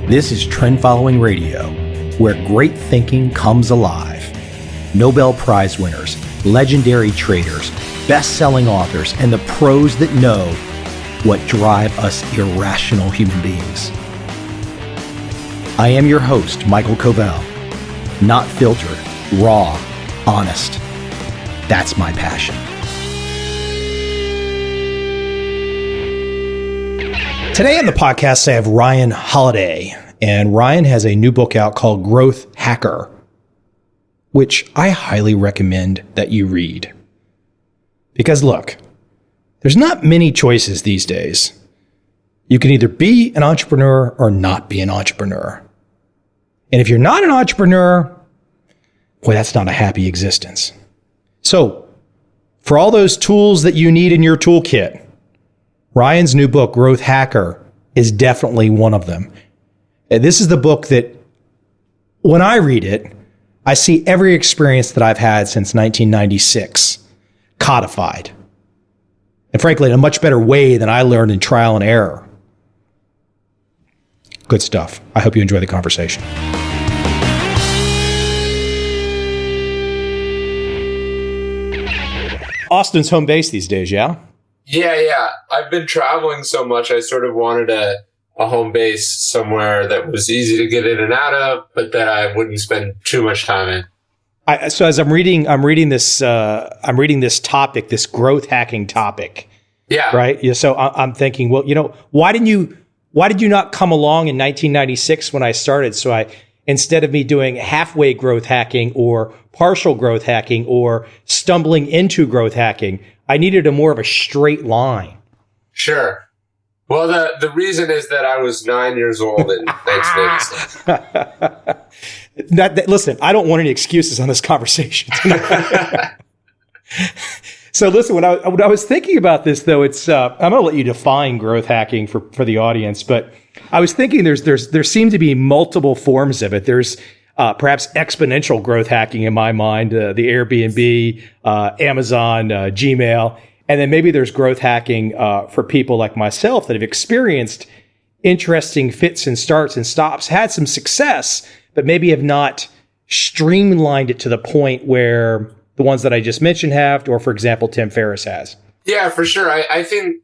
This is Trend Following Radio, where great thinking comes alive. Nobel Prize winners, legendary traders, best-selling authors, and the pros that know what drive us irrational human beings. I am your host, Michael Covel. Not filtered, raw, honest. That's my passion. Today on the podcast, I have Ryan Holiday, and Ryan has a new book out called Growth Hacker, which I highly recommend that you read. Because look, there's not many choices these days. You can either be an entrepreneur or not be an entrepreneur. And if you're not an entrepreneur, boy, that's not a happy existence. So, for all those tools that you need in your toolkit, Ryan's new book, Growth Hacker, is definitely one of them. And this is the book that, when I read it, I see every experience that I've had since 1996 codified. And frankly, in a much better way than I learned in trial and error. Good stuff. I hope you enjoy the conversation. Austin's home base these days, yeah? Yeah. I've been traveling so much, I sort of wanted a home base somewhere that was easy to get in and out of, but that I wouldn't spend too much time in. So as I'm reading this topic, this growth hacking topic. Yeah. Right. Yeah. So I'm thinking, well, why did you not come along in 1996 when I started? So instead of me doing halfway growth hacking or partial growth hacking or stumbling into growth hacking, I needed a more of a straight line. Sure. Well, the reason is that I was 9 years old in 1986. Listen, I don't want any excuses on this conversation tonight. So listen, when I was thinking about this, though, it's I'm going to let you define growth hacking for the audience, but I was thinking there seem to be multiple forms of it. There's perhaps exponential growth hacking in my mind, the Airbnb, Amazon, Gmail, and then maybe there's growth hacking for people like myself that have experienced interesting fits and starts and stops, had some success, but maybe have not streamlined it to the point where the ones that I just mentioned have, or for example, Tim Ferriss has. Yeah, for sure. I think,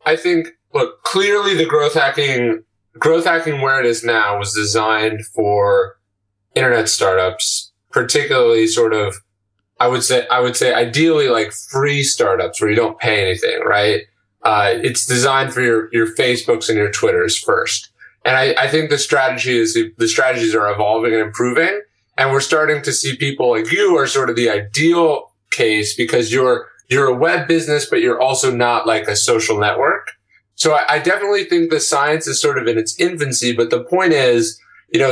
look, clearly the growth hacking where it is now was designed for internet startups, particularly sort of, I would say ideally like free startups where you don't pay anything, right? It's designed for your Facebooks and your Twitters first. And I think the strategies are evolving and improving. And we're starting to see people like you are sort of the ideal case because you're a web business, but you're also not like a social network. So I definitely think the science is sort of in its infancy, but the point is,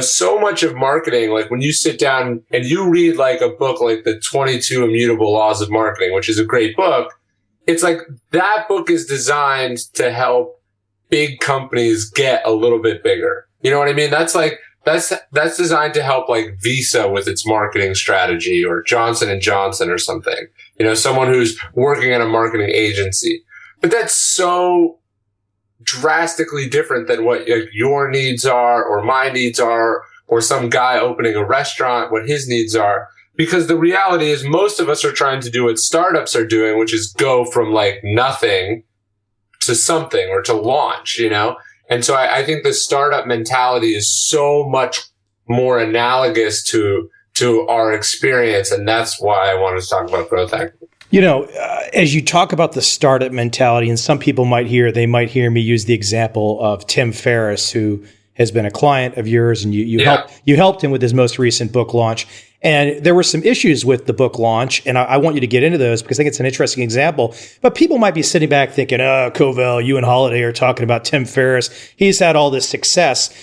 so much of marketing, like when you sit down and you read like a book like The 22 Immutable Laws of Marketing, which is a great book, it's like that book is designed to help big companies get a little bit bigger. You know what I mean? That's designed to help like Visa with its marketing strategy or Johnson & Johnson or something, someone who's working at a marketing agency. But that's so drastically different than what your needs are or my needs are or some guy opening a restaurant, what his needs are. Because the reality is most of us are trying to do what startups are doing, which is go from like nothing to something or to launch, And so I think the startup mentality is so much more analogous to our experience. And that's why I wanted to talk about growth hacking. As you talk about the startup mentality, and some people might hear me use the example of Tim Ferriss, who has been a client of yours, and you helped him with his most recent book launch. And there were some issues with the book launch, and I want you to get into those because I think it's an interesting example. But people might be sitting back thinking, Covel, you and Holiday are talking about Tim Ferriss. He's had all this success.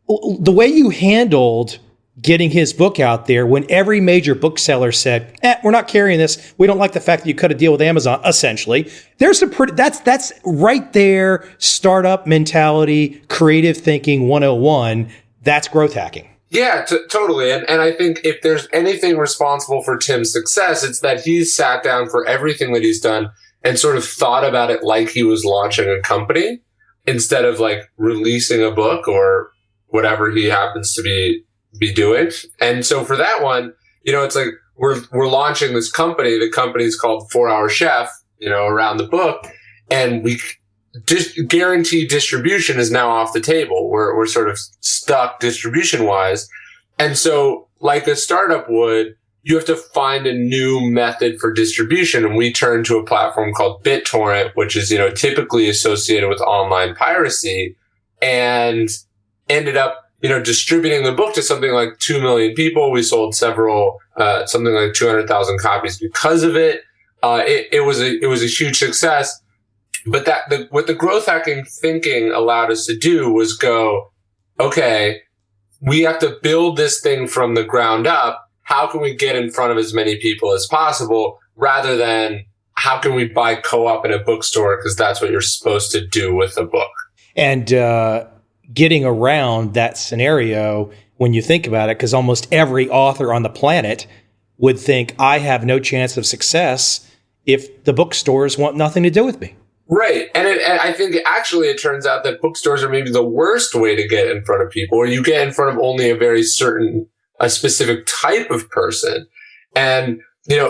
The way you handled getting his book out there when every major bookseller said, we're not carrying this. We don't like the fact that you cut a deal with Amazon, essentially. There's that's right there, startup mentality, creative thinking 101. That's growth hacking. Yeah, totally. And I think if there's anything responsible for Tim's success, it's that he's sat down for everything that he's done and sort of thought about it like he was launching a company instead of like releasing a book or whatever he happens to be doing. And so for that one, it's like we're launching this company. The company's called 4 Hour Chef, around the book, and we guaranteed distribution is now off the table. We're sort of stuck distribution wise. And so like a startup would, you have to find a new method for distribution. And we turned to a platform called Bittorrent, which is, typically associated with online piracy, and ended up, distributing the book to something like 2 million people. We sold something like 200,000 copies because of it. It was a huge success. But what the growth hacking thinking allowed us to do was go, okay, we have to build this thing from the ground up. How can we get in front of as many people as possible, rather than how can we buy co-op in a bookstore, because that's what you're supposed to do with a book. And getting around that scenario, when you think about it, because almost every author on the planet would think, I have no chance of success if the bookstores want nothing to do with me. Right. And I think actually it turns out that bookstores are maybe the worst way to get in front of people, or you get in front of only a specific type of person. And,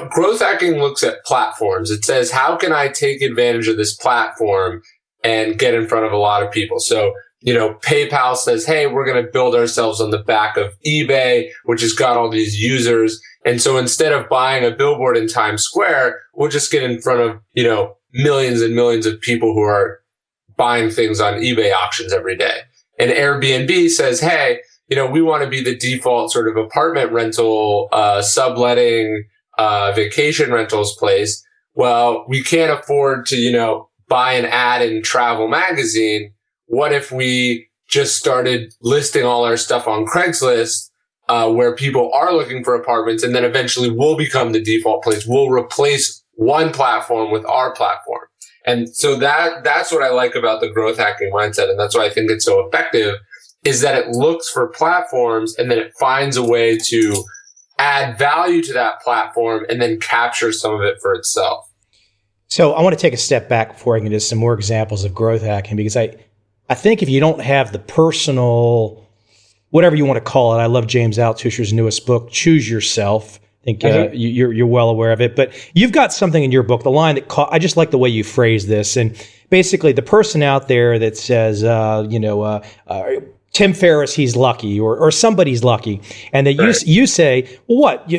growth hacking looks at platforms. It says, how can I take advantage of this platform and get in front of a lot of people? So, PayPal says, hey, we're going to build ourselves on the back of eBay, which has got all these users. And so instead of buying a billboard in Times Square, we'll just get in front of, millions and millions of people who are buying things on eBay auctions every day. And Airbnb says, hey, we want to be the default sort of apartment rental, subletting, vacation rentals place. Well, we can't afford to, buy an ad in Travel Magazine. What if we just started listing all our stuff on Craigslist, where people are looking for apartments, and then eventually we'll become the default place. We'll replace one platform with our platform. And so that's what I like about the growth hacking mindset. And that's why I think it's so effective, is that it looks for platforms and then it finds a way to add value to that platform and then capture some of it for itself. So I want to take a step back before I get into some more examples of growth hacking, because I think if you don't have the personal, whatever you want to call it, I love James Altucher's newest book, Choose Yourself. I think you're well aware of it, but you've got something in your book, the line that I just like the way you phrase this. And basically the person out there that says, Tim Ferriss, he's lucky, or somebody's lucky. And that you say, well, what,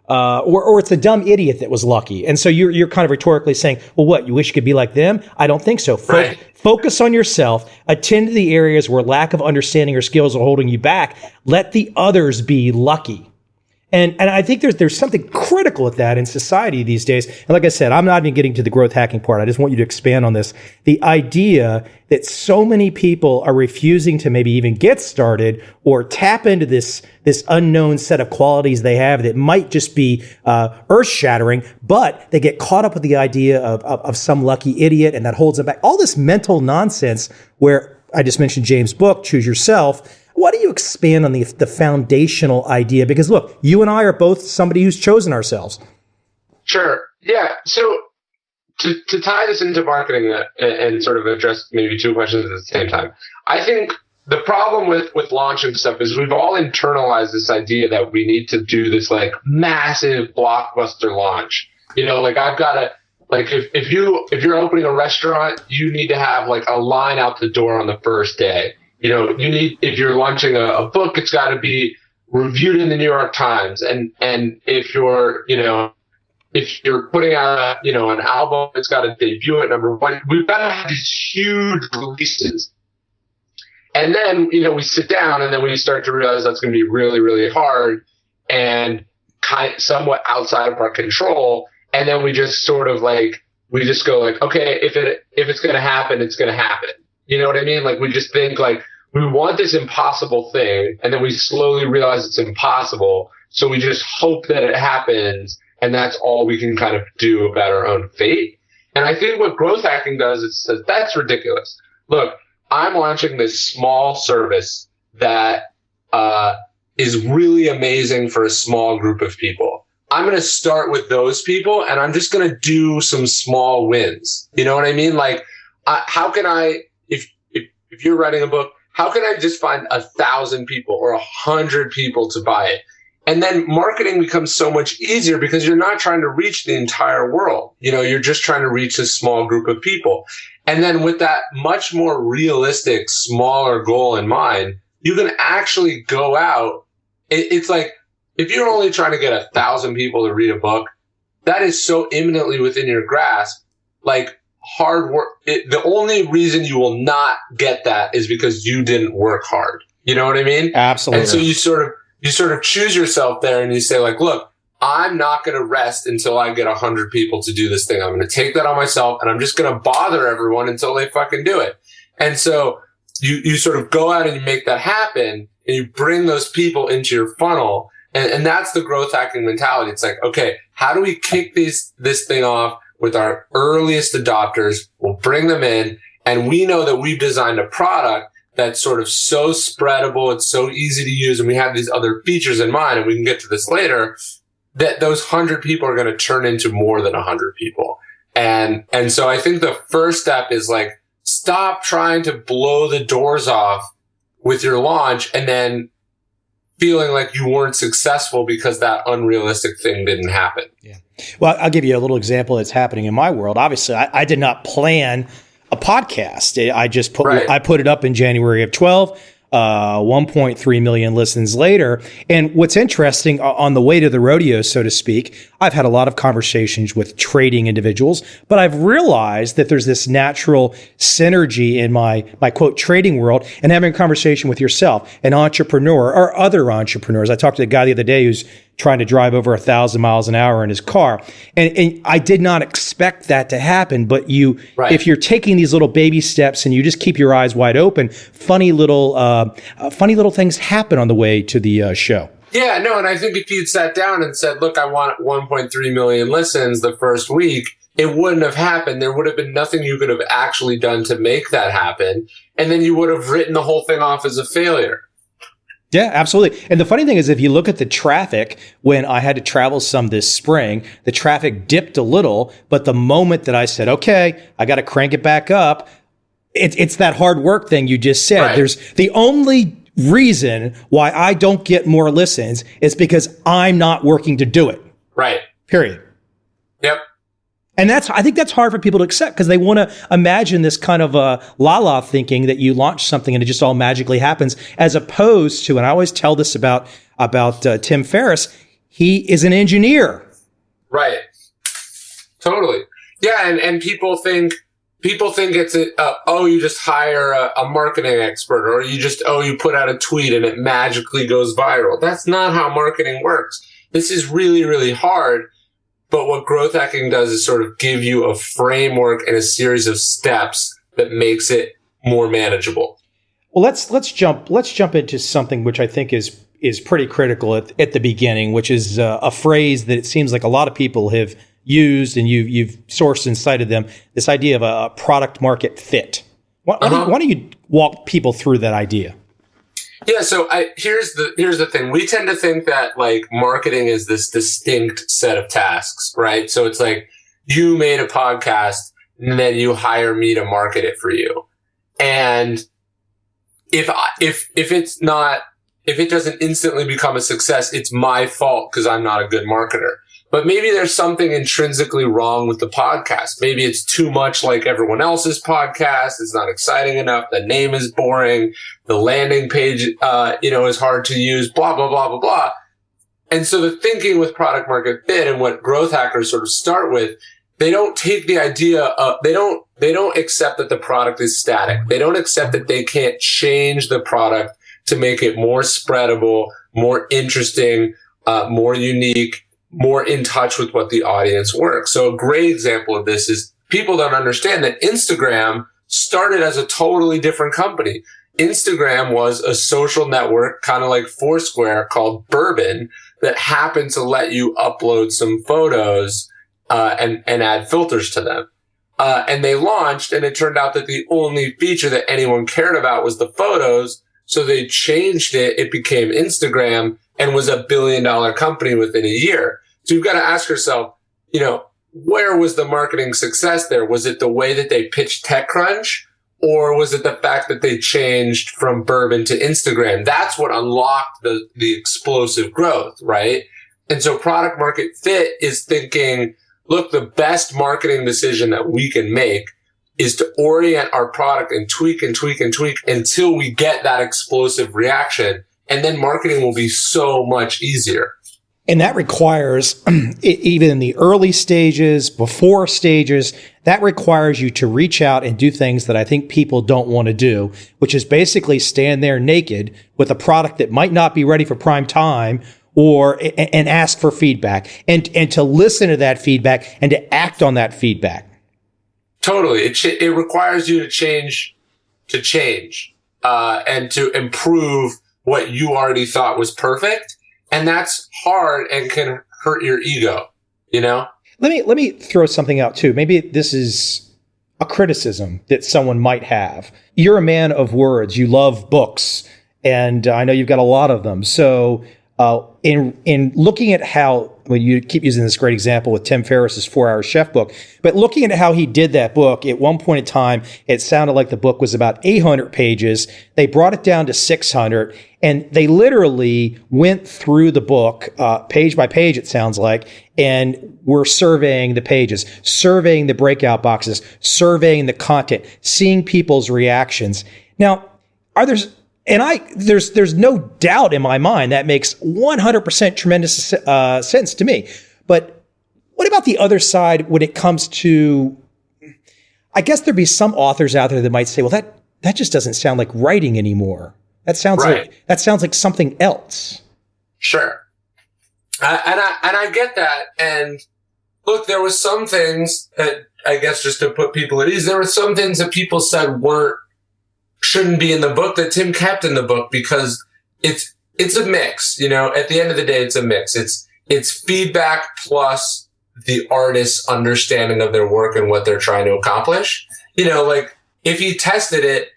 or it's a dumb idiot that was lucky. And so you're kind of rhetorically saying, well, what, you wish you could be like them? I don't think so. Focus on yourself, attend to the areas where lack of understanding or skills are holding you back. Let the others be lucky. And I think there's something critical at that in society these days. And like I said, I'm not even getting to the growth hacking part. I just want you to expand on this. The idea that so many people are refusing to maybe even get started or tap into this unknown set of qualities they have that might just be earth-shattering, but they get caught up with the idea of some lucky idiot, and that holds them back. All this mental nonsense where I just mentioned James' book, Choose Yourself. Why don't you expand on the foundational idea? Because look, you and I are both somebody who's chosen ourselves. Sure. Yeah. So to tie this into marketing and sort of address maybe two questions at the same time, I think the problem with launching stuff is we've all internalized this idea that we need to do this like massive blockbuster launch. Like I've got to, like if you're opening a restaurant, you need to have like a line out the door on the first day. If you're launching a book, it's got to be reviewed in the New York Times. And if you're putting out an album, it's got to debut at number one. We've got to have these huge releases. And then, we sit down and then we start to realize that's going to be really, really hard and somewhat outside of our control. And then we just sort of we just go okay, if it's going to happen, it's going to happen. You know what I mean? Like we just think we want this impossible thing, and then we slowly realize it's impossible. So we just hope that it happens, and that's all we can kind of do about our own fate. And I think what growth hacking does is says, that's ridiculous. Look, I'm launching this small service that is really amazing for a small group of people. I'm going to start with those people, and I'm just going to do some small wins. You know what I mean? How can I, if you're writing a book, how can I just find 1,000 people or 100 people to buy it? And then marketing becomes so much easier because you're not trying to reach the entire world. You're just trying to reach a small group of people. And then with that much more realistic, smaller goal in mind, you can actually go out. It's like, if you're only trying to get 1,000 people to read a book, that is so imminently within your grasp. Like, hard work. The only reason you will not get that is because you didn't work hard. You know what I mean? Absolutely. And so you sort of choose yourself there and you say, like, look, I'm not going to rest until I get 100 people to do this thing. I'm going to take that on myself and I'm just going to bother everyone until they fucking do it. And so you sort of go out and you make that happen and you bring those people into your funnel. And that's the growth hacking mentality. It's like, okay, how do we kick this thing off with our earliest adopters? We'll bring them in, and we know that we've designed a product that's sort of so spreadable, it's so easy to use, and we have these other features in mind, and we can get to this later, that those 100 people are going to turn into more than 100 people. And so I think the first step is like, stop trying to blow the doors off with your launch and then feeling like you weren't successful because that unrealistic thing didn't happen. Yeah. Well, I'll give you a little example that's happening in my world. Obviously, I did not plan a podcast. I just put it up in January of 12. 1.3 million listens later. And what's interesting, on the way to the rodeo, so to speak, I've had a lot of conversations with trading individuals, but I've realized that there's this natural synergy in my quote trading world and having a conversation with yourself, an entrepreneur or other entrepreneurs. I talked to a guy the other day who's trying to drive over 1,000 miles an hour in his car. And I did not expect that to happen. But if you're taking these little baby steps and you just keep your eyes wide open, funny little things happen on the way to the show. Yeah, no, and I think if you'd sat down and said, look, I want 1.3 million listens the first week, it wouldn't have happened. There would have been nothing you could have actually done to make that happen. And then you would have written the whole thing off as a failure. Yeah, absolutely. And the funny thing is, if you look at the traffic, when I had to travel some this spring, the traffic dipped a little. But the moment that I said, okay, I got to crank it back up, it's that hard work thing you just said. Right. There's the only reason why I don't get more listens is because I'm not working to do it. Right. Period. Yep. And I think that's hard for people to accept because they want to imagine this kind of la-la thinking that you launch something and it just all magically happens, as opposed to, and I always tell this about Tim Ferriss, he is an engineer. Right. Totally. Yeah. And people think it's you just hire a marketing expert, or you put out a tweet and it magically goes viral. That's not how marketing works. This is really, really hard. But what growth hacking does is sort of give you a framework and a series of steps that makes it more manageable. Well, let's jump into something which I think is pretty critical at the beginning, which is a phrase that it seems like a lot of people have used, and you've sourced and cited them. This idea of a product market fit. Why don't you walk people through that idea? Yeah, so here's the thing. We tend to think that like marketing is this distinct set of tasks, right? So it's like you made a podcast and then you hire me to market it for you. And if it doesn't instantly become a success, it's my fault because I'm not a good marketer. But maybe there's something intrinsically wrong with the podcast. Maybe it's too much like everyone else's podcast. It's not exciting enough. The name is boring. The landing page, is hard to use, blah, blah, blah, blah, blah. And so the thinking with product market fit and what growth hackers sort of start with, they don't take the idea of, they don't accept that the product is static. They don't accept that they can't change the product to make it more spreadable, more interesting, more unique, more in touch with what the audience works. So a great example of this is people don't understand that Instagram started as a totally different company. Instagram was a social network, kind of like Foursquare, called Bourbon, that happened to let you upload some photos and add filters to them. And they launched, and it turned out that the only feature that anyone cared about was the photos. So they changed it. It became Instagram and was $1 billion company within a year. So you've got to ask yourself, where was the marketing success there? Was it the way that they pitched TechCrunch? Or was it the fact that they changed from bourbon to Instagram? That's what unlocked the explosive growth, right? And so product market fit is thinking, look, the best marketing decision that we can make is to orient our product and tweak and tweak and tweak until we get that explosive reaction. And then marketing will be so much easier. And that requires, even in the early stages, before stages, that requires you to reach out and do things that I think people don't want to do, which is basically stand there naked with a product that might not be ready for prime time, and ask for feedback and to listen to that feedback and to act on that feedback. Totally. It requires you to change, and to improve what you already thought was perfect. And that's hard and can hurt your ego, you know? Let me throw something out too. Maybe this is a criticism that someone might have. You're a man of words. You love books, and I know you've got a lot of them. So in looking at how, well, you keep using this great example with Tim Ferriss's 4-Hour Chef book, but looking at how he did that book, at one point in time, it sounded like the book was about 800 pages. They brought it down to 600, and they literally went through the book, page by page, it sounds like, and were surveying the pages, surveying the breakout boxes, surveying the content, seeing people's reactions. Now, there's no doubt in my mind that makes 100% tremendous sense to me. But what about the other side when it comes to, I guess there'd be some authors out there that might say, well, that just doesn't sound like writing anymore. That sounds like something else. Sure. And I get that. And look, there was some things that, I guess, just to put people at ease, there were some things that people said shouldn't be in the book that Tim kept in the book, because it's a mix, you know. At the end of the day, it's a mix. It's feedback plus the artist's understanding of their work and what they're trying to accomplish. You know, like if he tested it,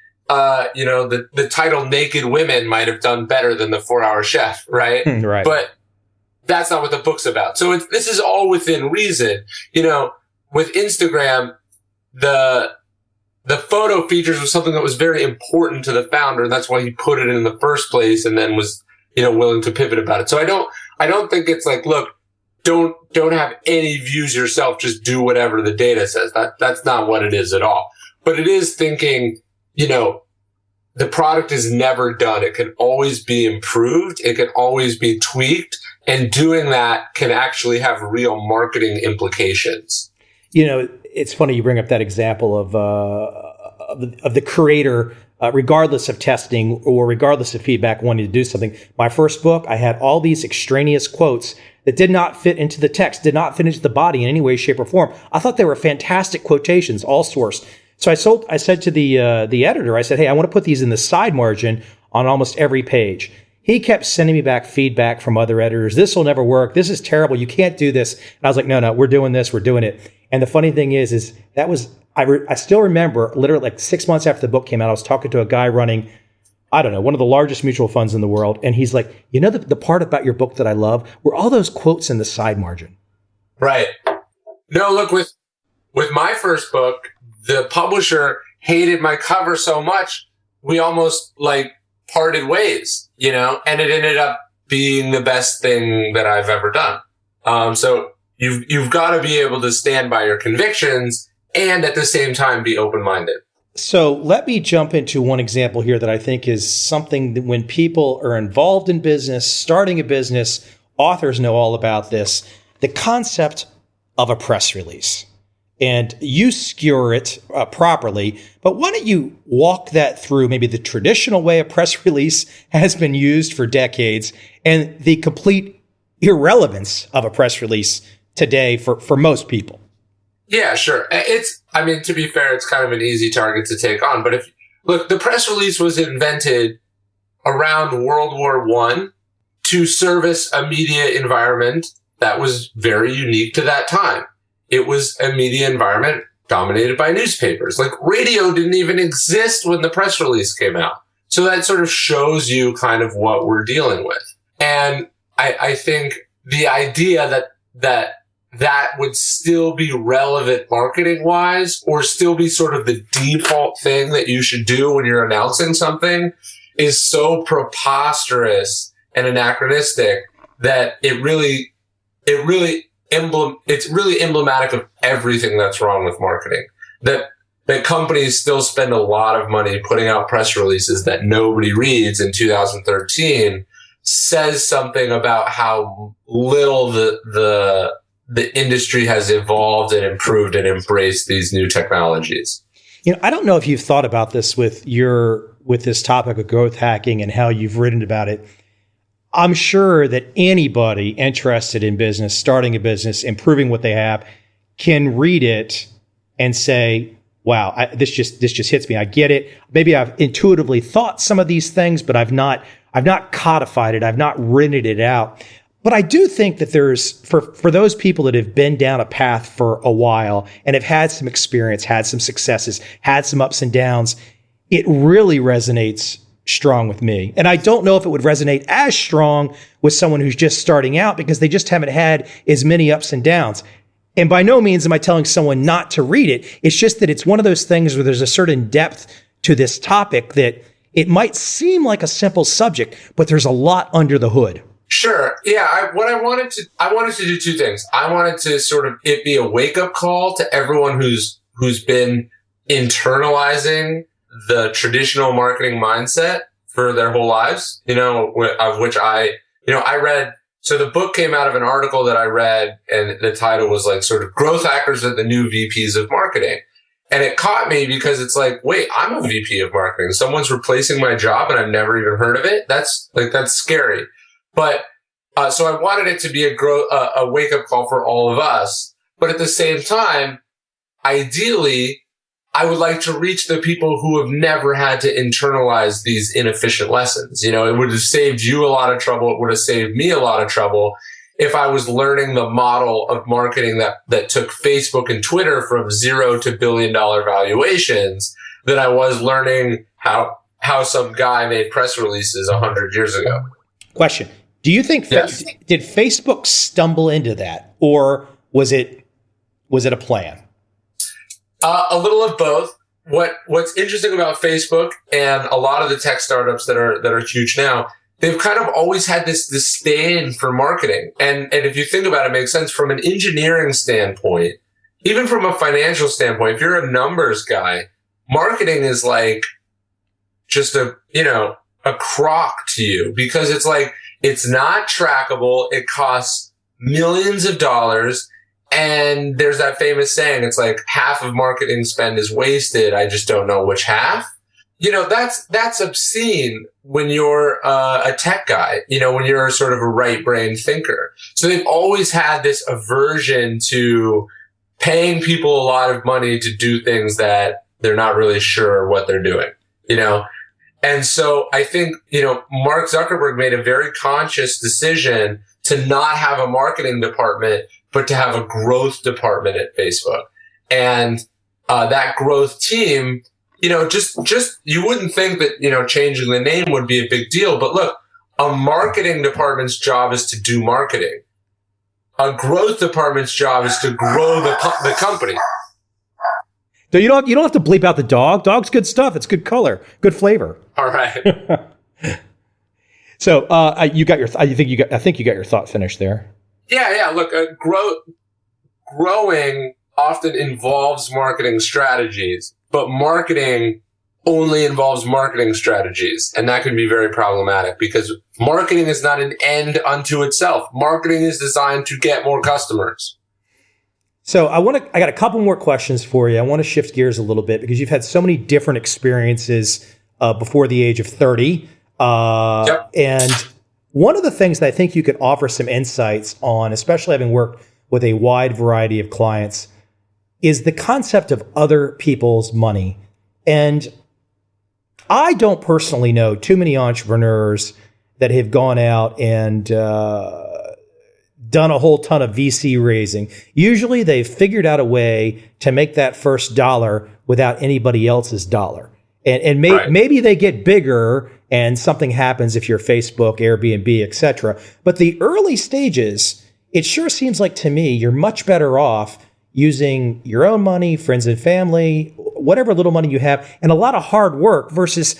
you know, the title Naked Women might have done better than the 4-Hour Chef, right? Right. But that's not what the book's about. So this is all within reason. You know, with Instagram, the photo features was something that was very important to the founder, and that's why he put it in the first place, and then was, you know, willing to pivot about it. So I don't think it's like, look, don't have any views yourself, just do whatever the data says. That's not what it is at all. But it is thinking, you know, the product is never done. It can always be improved. It can always be tweaked, and doing that can actually have real marketing implications. You know, it's funny you bring up that example of the creator, regardless of testing or regardless of feedback, wanting to do something. My first book, I had all these extraneous quotes that did not fit into the text, did not fit into the body in any way, shape, or form. I thought they were fantastic quotations, all sourced. So I said to the editor, I said, hey, I want to put these in the side margin on almost every page. He kept sending me back feedback from other editors. This will never work. This is terrible. You can't do this. And I was like, no, we're doing this. We're doing it. And the funny thing is that was, I still remember literally like 6 months after the book came out, I was talking to a guy running, I don't know, one of the largest mutual funds in the world. And he's like, you know, the part about your book that I love were all those quotes in the side margin. Right. No, look, with my first book, the publisher hated my cover so much, we almost like parted ways, you know, and it ended up being the best thing that I've ever done. So you've got to be able to stand by your convictions and at the same time be open-minded. So let me jump into one example here that I think is something that when people are involved in business, starting a business, authors know all about this, the concept of a press release. And you skewer it properly, but why don't you walk that through maybe the traditional way a press release has been used for decades and the complete irrelevance of a press release today for most people? Yeah, sure. To be fair, it's kind of an easy target to take on. But look, the press release was invented around World War I to service a media environment that was very unique to that time. It was a media environment dominated by newspapers. Like radio didn't even exist when the press release came out. So that sort of shows you kind of what we're dealing with. And I think the idea that that would still be relevant marketing wise, or still be sort of the default thing that you should do when you're announcing something, is so preposterous and anachronistic that it's really emblematic of everything that's wrong with marketing. That companies still spend a lot of money putting out press releases that nobody reads in 2013 says something about how little the industry has evolved and improved and embraced these new technologies. I don't know if you've thought about this with this topic of growth hacking and how you've written about it. I'm sure that anybody interested in business, starting a business, improving what they have, can read it and say, wow, this just hits me. I get it. Maybe I've intuitively thought some of these things, but I've not codified it. I've not written it out. But I do think that there's, for those people that have been down a path for a while and have had some experience, had some successes, had some ups and downs, it really resonates strong with me. And I don't know if it would resonate as strong with someone who's just starting out because they just haven't had as many ups and downs. And by no means am I telling someone not to read it. It's just that it's one of those things where there's a certain depth to this topic that it might seem like a simple subject, but there's a lot under the hood. Sure. Yeah. I wanted to do two things. I wanted to sort of it be a wake up call to everyone who's been internalizing the traditional marketing mindset for their whole lives, of which I read. So the book came out of an article that I read, and the title was like sort of Growth Hackers are the New VPs of Marketing. And it caught me because it's like, wait, I'm a VP of marketing. Someone's replacing my job and I've never even heard of it. That's scary. But, so I wanted it to be a wake up call for all of us. But at the same time, ideally, I would like to reach the people who have never had to internalize these inefficient lessons. It would have saved you a lot of trouble. It would have saved me a lot of trouble if I was learning the model of marketing that took Facebook and Twitter from $0 to $1 billion valuations than I was learning how some guy made press releases 100 years ago. Question. Do you think, yes. Did Facebook stumble into that, or was it a plan? A little of both. What's interesting about Facebook and a lot of the tech startups that are huge now, they've kind of always had this disdain for marketing. And if you think about it, it makes sense from an engineering standpoint, even from a financial standpoint. If you're a numbers guy, marketing is like just a crock to you because it's like, it's not trackable. It costs millions of dollars. And there's that famous saying, it's like half of marketing spend is wasted. I just don't know which half. That's obscene when you're a tech guy, when you're sort of a right brain thinker. So they've always had this aversion to paying people a lot of money to do things that they're not really sure what they're doing, And so I think, Mark Zuckerberg made a very conscious decision to not have a marketing department, but to have a growth department at Facebook. And that growth team, just you wouldn't think that, changing the name would be a big deal. But look, a marketing department's job is to do marketing. A growth department's job is to grow the company. So you don't have to bleep out the dog. Dog's good stuff. It's good color, good flavor. All right. So I think you got your thought finished there. Yeah. Look, growing often involves marketing strategies, but marketing only involves marketing strategies, and that can be very problematic because marketing is not an end unto itself. Marketing is designed to get more customers. So I got a couple more questions for you. I want to shift gears a little bit because you've had so many different experiences before the age of 30. Yep. And one of the things that I think you could offer some insights on, especially having worked with a wide variety of clients, is the concept of other people's money. And I don't personally know too many entrepreneurs that have gone out and done a whole ton of VC raising. Usually they've figured out a way to make that first dollar without anybody else's dollar. And Right. Maybe they get bigger and something happens if you're Facebook, Airbnb, etc. But the early stages, it sure seems like to me you're much better off using your own money, friends and family, whatever little money you have, and a lot of hard work versus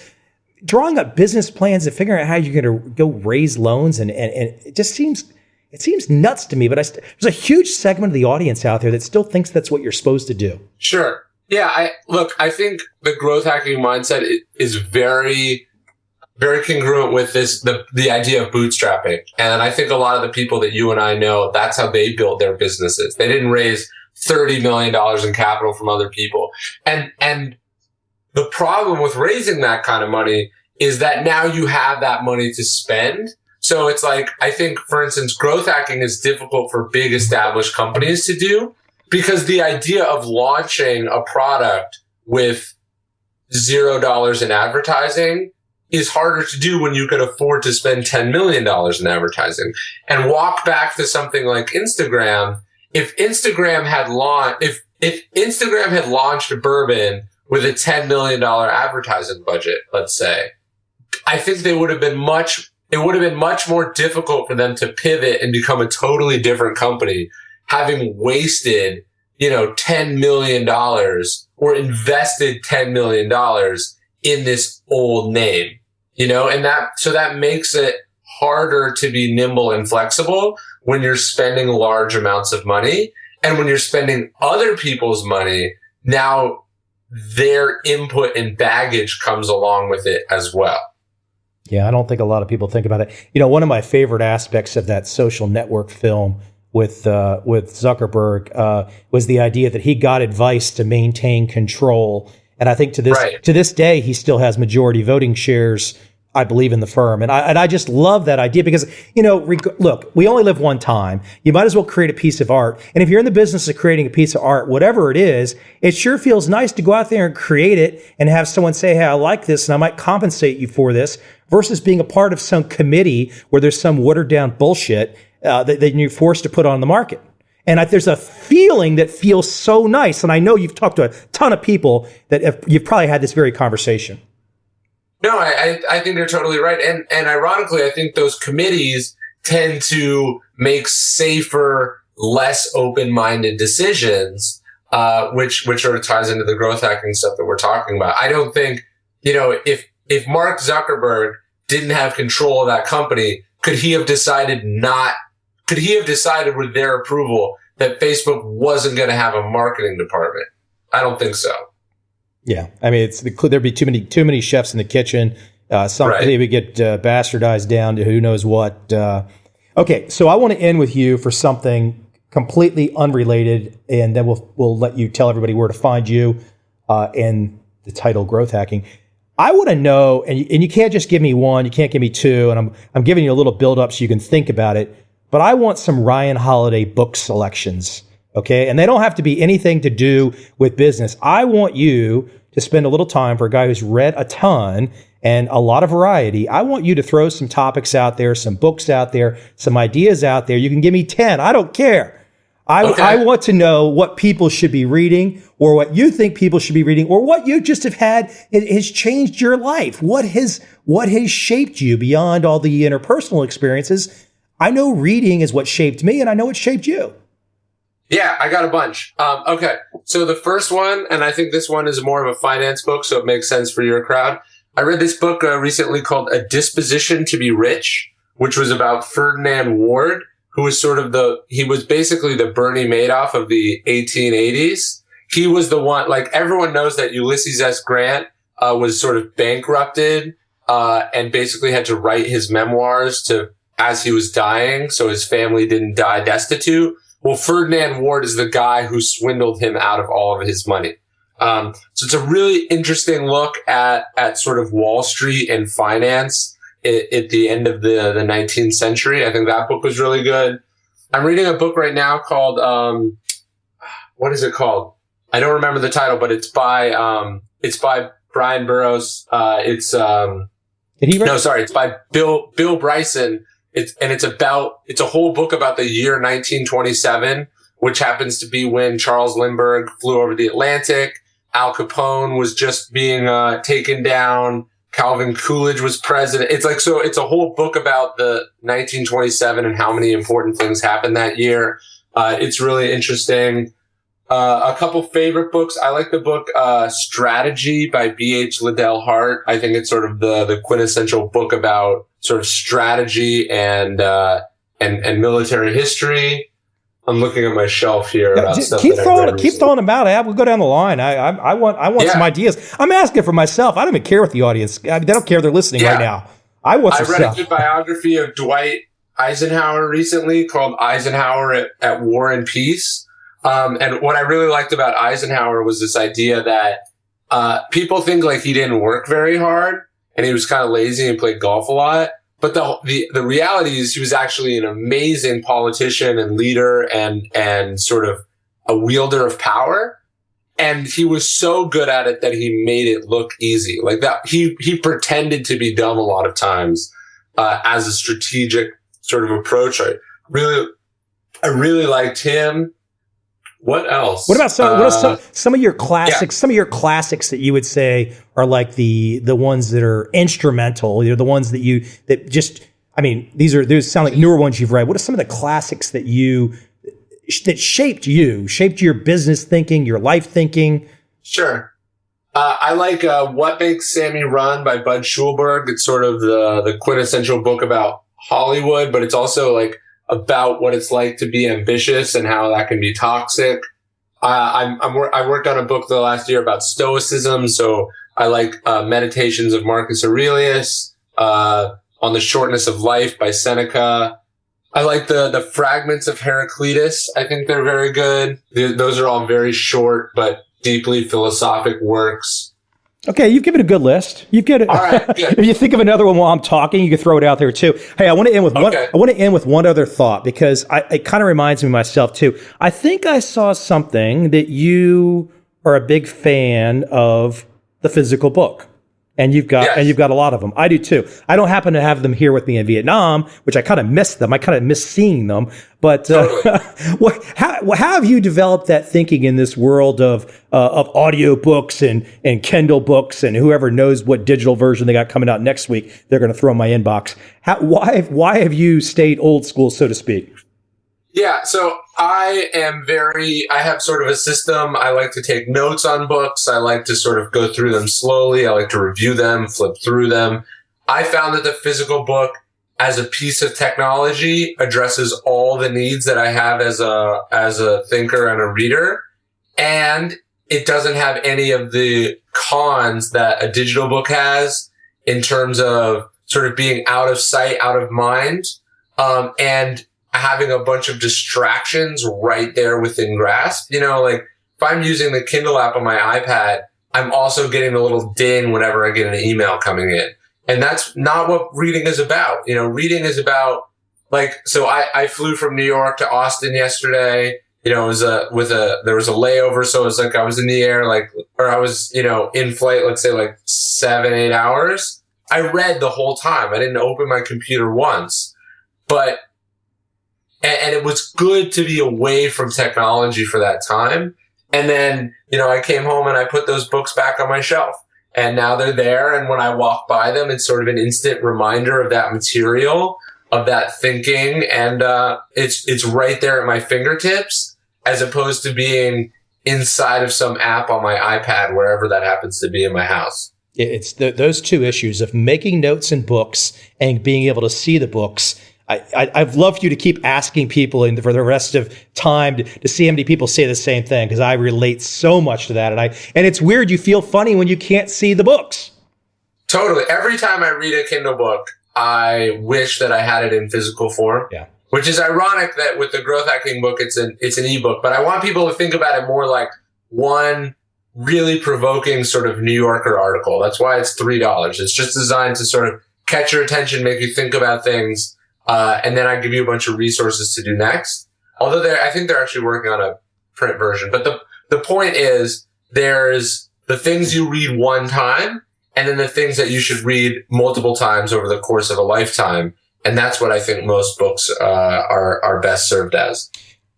drawing up business plans and figuring out how you're going to go raise loans. And it just seems nuts to me. But there's a huge segment of the audience out there that still thinks that's what you're supposed to do. Sure. Yeah. I think the growth hacking mindset is very, very congruent with the idea of bootstrapping. And I think a lot of the people that you and I know, that's how they built their businesses. They didn't raise $30 million in capital from other people. And the problem with raising that kind of money is that now you have that money to spend. So it's like, I think, for instance, growth hacking is difficult for big established companies to do because the idea of launching a product with $0 in advertising is harder to do when you can afford to spend $10 million in advertising. And walk back to something like Instagram. If Instagram had launched a bourbon with a $10 million advertising budget, let's say, I think it would have been much more difficult for them to pivot and become a totally different company, having wasted, $10 million or invested $10 million in this old name, and that makes it harder to be nimble and flexible when you're spending large amounts of money. And when you're spending other people's money, now their input and baggage comes along with it as well. Yeah, I don't think a lot of people think about it. One of my favorite aspects of that Social Network film with Zuckerberg was the idea that he got advice to maintain control. And I think to this day, he still has majority voting shares, I believe, in the firm. And I just love that idea because, look, we only live one time. You might as well create a piece of art. And if you're in the business of creating a piece of art, whatever it is, it sure feels nice to go out there and create it and have someone say, hey, I like this and I might compensate you for this, versus being a part of some committee where there's some watered down bullshit that you're forced to put on the market. And there's a feeling that feels so nice. And I know you've talked to a ton of people that you've probably had this very conversation. No, I think you're totally right. And ironically, I think those committees tend to make safer, less open-minded decisions, which sort of ties into the growth hacking stuff that we're talking about. I don't think, if Mark Zuckerberg didn't have control of that company, could he have decided with their approval that Facebook wasn't going to have a marketing department? I don't think so. Yeah, I mean, there'd be too many chefs in the kitchen. They would get bastardized down to who knows what. Okay, so I want to end with you for something completely unrelated, and then we'll let you tell everybody where to find you and the title Growth Hacking. I want to know, and you can't just give me one, you can't give me two, and I'm giving you a little build up so you can think about it. But I want some Ryan Holiday book selections. Okay. And they don't have to be anything to do with business. I want you to spend a little time for a guy who's read a ton and a lot of variety. I want you to throw some topics out there, some books out there, some ideas out there. You can give me 10. I don't care. I want to know what people should be reading or what you think people should be reading or what you just have had. It has changed your life. What has shaped you beyond all the interpersonal experiences? I know reading is what shaped me and I know it shaped you. Yeah, I got a bunch. Okay. So the first one, and I think this one is more of a finance book, so it makes sense for your crowd. I read this book recently called A Disposition to be Rich, which was about Ferdinand Ward, who was he was basically the Bernie Madoff of the 1880s. He was the one, like everyone knows that Ulysses S. Grant was sort of bankrupted and basically had to write his memoirs as he was dying, so his family didn't die destitute. Well, Ferdinand Ward is the guy who swindled him out of all of his money. So it's a really interesting look at sort of Wall Street and finance at the end of the 19th century. I think that book was really good. I'm reading a book right now called, what is it called? I don't remember the title, but it's by Brian Burroughs. It's by Bill Bryson. It's a whole book about the year 1927, which happens to be when Charles Lindbergh flew over the Atlantic. Al Capone was just being taken down. Calvin Coolidge was president. It's like, so it's a whole book about the 1927 and how many important things happened that year. It's really interesting. A couple favorite books. I like the book Strategy by B.H. Liddell Hart. I think it's sort of the quintessential book about sort of strategy and military history. I'm looking at my shelf here about stuff. Keep throwing them out, Ab. We'll go down the line. I want some ideas. I'm asking for myself. I don't even care what the audience. They don't care if they're listening right now. I read a good biography of Dwight Eisenhower recently called Eisenhower at War and Peace. And what I really liked about Eisenhower was this idea that people think like he didn't work very hard and he was kind of lazy and played golf a lot. But the reality is he was actually an amazing politician and leader and sort of a wielder of power. And he was so good at it that he made it look easy. Like that, he pretended to be dumb a lot of times as a strategic sort of approach. I really liked him. What else? What about some of your classics? Yeah. Some of your classics that you would say are like the ones that are instrumental. They're the ones these sound like newer ones you've read. What are some of the classics that shaped your business thinking, your life thinking? Sure. I like What Makes Sammy Run by Bud Schulberg. It's sort of the quintessential book about Hollywood, but it's also like about what it's like to be ambitious and how that can be toxic. I worked on a book the last year about Stoicism, so I like Meditations of Marcus Aurelius, On the Shortness of Life by Seneca. I like the Fragments of Heraclitus. I think they're very good. Those are all very short but deeply philosophic works. Okay, you've given a good list. You've got it. All right, good. If you think of another one while I'm talking, you can throw it out there too. Hey, I want to end with one. I want to end with one other thought because it kind of reminds me of myself too. I think I saw something that you are a big fan of the physical book, and you've got a lot of them. I do too. I don't happen to have them here with me in Vietnam, which I kind of miss them. I kind of miss seeing them. But how have you developed that thinking in this world of audio books and Kindle books and whoever knows what digital version they got coming out next week? They're going to throw in my inbox. Why have you stayed old school, so to speak? Yeah, so I have sort of a system. I like to take notes on books. I like to sort of go through them slowly. I like to review them, flip through them. I found that the physical book as a piece of technology addresses all the needs that I have as a thinker and a reader. And it doesn't have any of the cons that a digital book has in terms of sort of being out of sight, out of mind, and having a bunch of distractions right there within grasp. You know, like if I'm using the Kindle app on my iPad, I'm also getting a little ding whenever I get an email coming in. And that's not what reading is about. You know, reading is about so I flew from New York to Austin yesterday. You know, there was a layover. So it was like I was in the air, or I was, in flight, let's say 7-8 hours. I read the whole time. I didn't open my computer once, and it was good to be away from technology for that time. And then, I came home and I put those books back on my shelf. And now they're there. And when I walk by them, it's sort of an instant reminder of that material, of that thinking. And it's right there at my fingertips, as opposed to being inside of some app on my iPad, wherever that happens to be in my house. It's those two issues of making notes in books and being able to see the books. I've loved you to keep asking people for the rest of time to see how many people say the same thing, because I relate so much to that. And it's weird. You feel funny when you can't see the books. Totally. Every time I read a Kindle book, I wish that I had it in physical form. Yeah. Which is ironic that with the growth hacking book, it's an ebook. But I want people to think about it more like one really provoking sort of New Yorker article. That's why it's $3. It's just designed to sort of catch your attention, make you think about things. And then I give you a bunch of resources to do next. Although I think they're actually working on a print version. But the point is, there's the things you read one time, and then the things that you should read multiple times over the course of a lifetime. And that's what I think most books are best served as.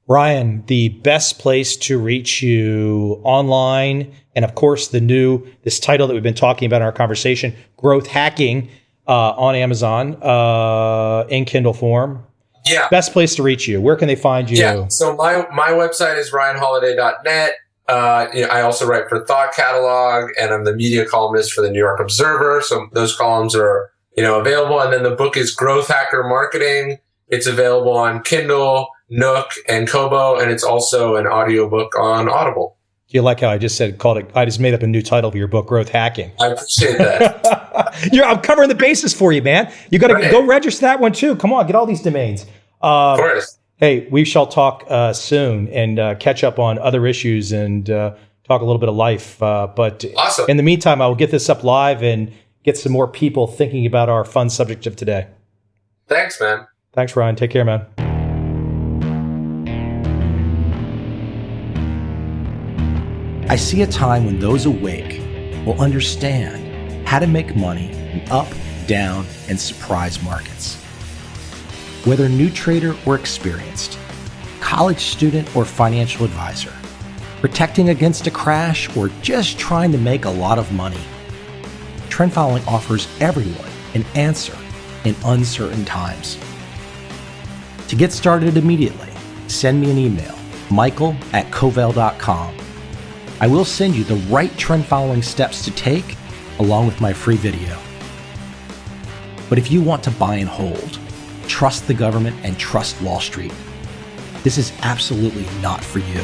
Ryan, the best place to reach you online, and of course this title that we've been talking about in our conversation, Growth Hacking, on Amazon, in Kindle form. Yeah. Best place to reach you. Where can they find you? Yeah. So my website is ryanholiday.net. I also write for Thought Catalog, and I'm the media columnist for the New York Observer. So those columns are, available. And then the book is Growth Hacker Marketing. It's available on Kindle, Nook, and Kobo, and it's also an audiobook on Audible. Do you like how I just I just made up a new title for your book, Growth Hacking? I appreciate that. I'm covering the bases for you, man. You got to go register that one too. Come on, get all these domains. Of course. Hey, we shall talk soon and catch up on other issues and talk a little bit of life. But awesome. In the meantime, I will get this up live and get some more people thinking about our fun subject of today. Thanks, man. Thanks, Ryan. Take care, man. I see a time when those awake will understand how to make money in up, down, and surprise markets. Whether new trader or experienced, college student or financial advisor, protecting against a crash or just trying to make a lot of money, trend following offers everyone an answer in uncertain times. To get started immediately, send me an email, michael@covel.com. I will send you the right trend following steps to take along with my free video. But if you want to buy and hold, trust the government and trust Wall Street, this is absolutely not for you.